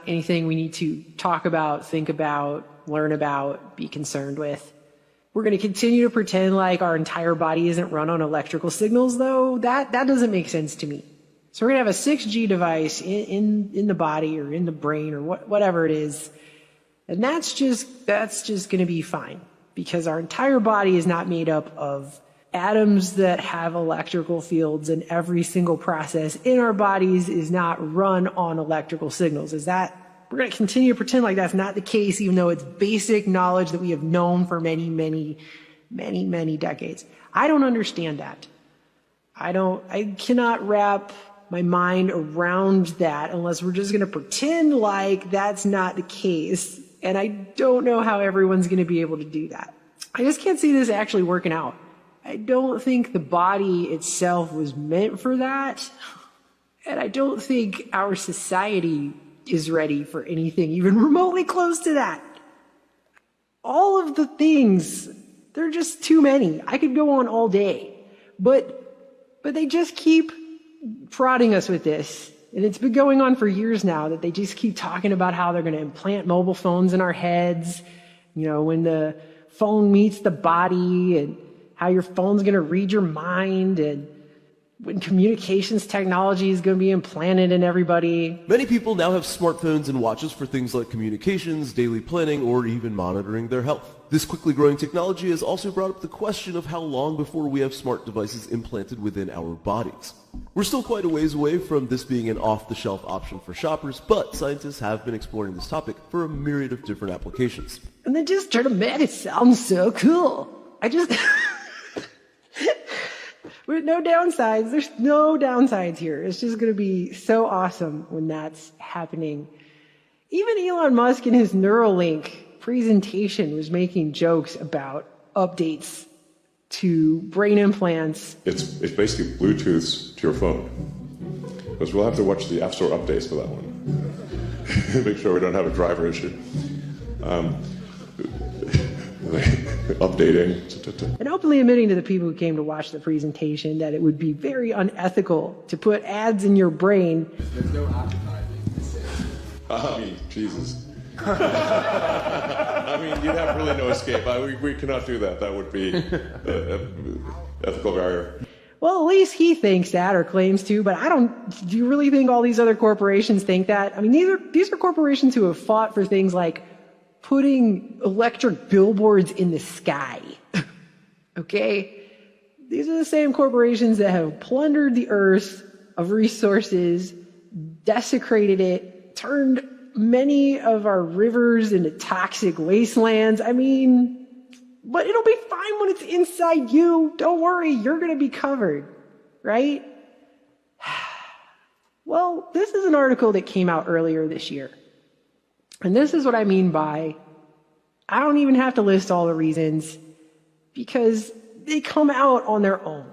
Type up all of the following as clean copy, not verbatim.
anything we need to talk about, think about, learn about, be concerned with. We're going to continue to pretend like our entire body isn't run on electrical signals, though. That doesn't make sense to me. So we're going to have a 6G device in the body or in the brain or whatever it is. And that's just going to be fine, because our entire body is not made up of atoms that have electrical fields, and every single process in our bodies is not run on electrical signals. We're going to continue to pretend like that's not the case, even though it's basic knowledge that we have known for many, many, many, many decades. I don't understand that. I cannot wrap my mind around that unless we're just going to pretend like that's not the case. And I don't know how everyone's going to be able to do that. I just can't see this actually working out. I don't think the body itself was meant for that. And I don't think our society is ready for anything even remotely close to that. All of the things, they're just too many. I could go on all day. But they just keep prodding us with this. And it's been going on for years now, that they just keep talking about how they're going to implant mobile phones in our heads. You know, when the phone meets the body, and how your phone's going to read your mind, and when communications technology is going to be implanted in everybody. Many people now have smartphones and watches for things like communications, daily planning, or even monitoring their health. This quickly growing technology has also brought up the question of how long before we have smart devices implanted within our bodies. We're still quite a ways away from this being an off-the-shelf option for shoppers, but scientists have been exploring this topic for a myriad of different applications. And they just try to make it sound so cool. With no downsides. There's no downsides here. It's just going to be so awesome when that's happening. Even Elon Musk in his Neuralink presentation was making jokes about updates to brain implants. It's basically Bluetooth to your phone. Because we'll have to watch the App Store updates for that one. Make sure we don't have a driver issue. Updating. And openly admitting to the people who came to watch the presentation that it would be very unethical to put ads in your brain. There's no advertising. I mean, Jesus. I mean, you'd have really no escape. We cannot do that. That would be an ethical barrier. Well, at least he thinks that, or claims to, but do you really think all these other corporations think that? I mean, these are corporations who have fought for things like putting electric billboards in the sky. Okay? These are the same corporations that have plundered the earth of resources, desecrated it, turned many of our rivers into toxic wastelands. I mean, but it'll be fine when it's inside you. Don't worry, you're going to be covered, right? Well, this is an article that came out earlier this year. And this is what I mean by, I don't even have to list all the reasons, because they come out on their own.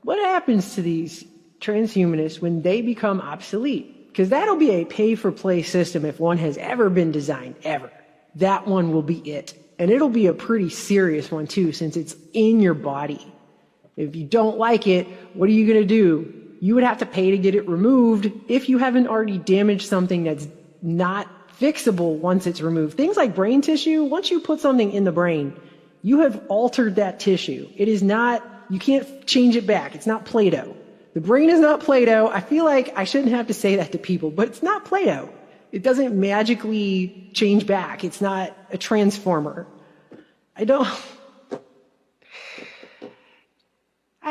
What happens to these transhumanists when they become obsolete? Because that'll be a pay-for-play system if one has ever been designed, ever. That one will be it. And it'll be a pretty serious one too, since it's in your body. If you don't like it, what are you going to do? You would have to pay to get it removed if you haven't already damaged something that's not fixable once it's removed. Things like brain tissue, once you put something in the brain, you have altered that tissue. It is not, you can't change it back. It's not Play-Doh. The brain is not Play-Doh. I feel like I shouldn't have to say that to people, but it's not Play-Doh. It doesn't magically change back. It's not a transformer. I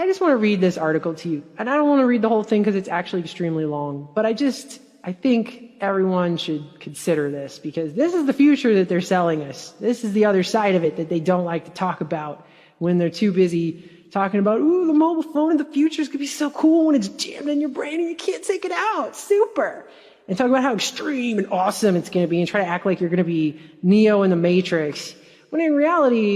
just want to read this article to you. And I don't want to read the whole thing because it's actually extremely long. But I think everyone should consider this, because this is the future that they're selling us. This is the other side of it that they don't like to talk about when they're too busy talking about, ooh, the mobile phone in the future is going to be so cool when it's jammed in your brain and you can't take it out. Super. And talk about how extreme and awesome it's going to be and try to act like you're going to be Neo in the Matrix. When in reality,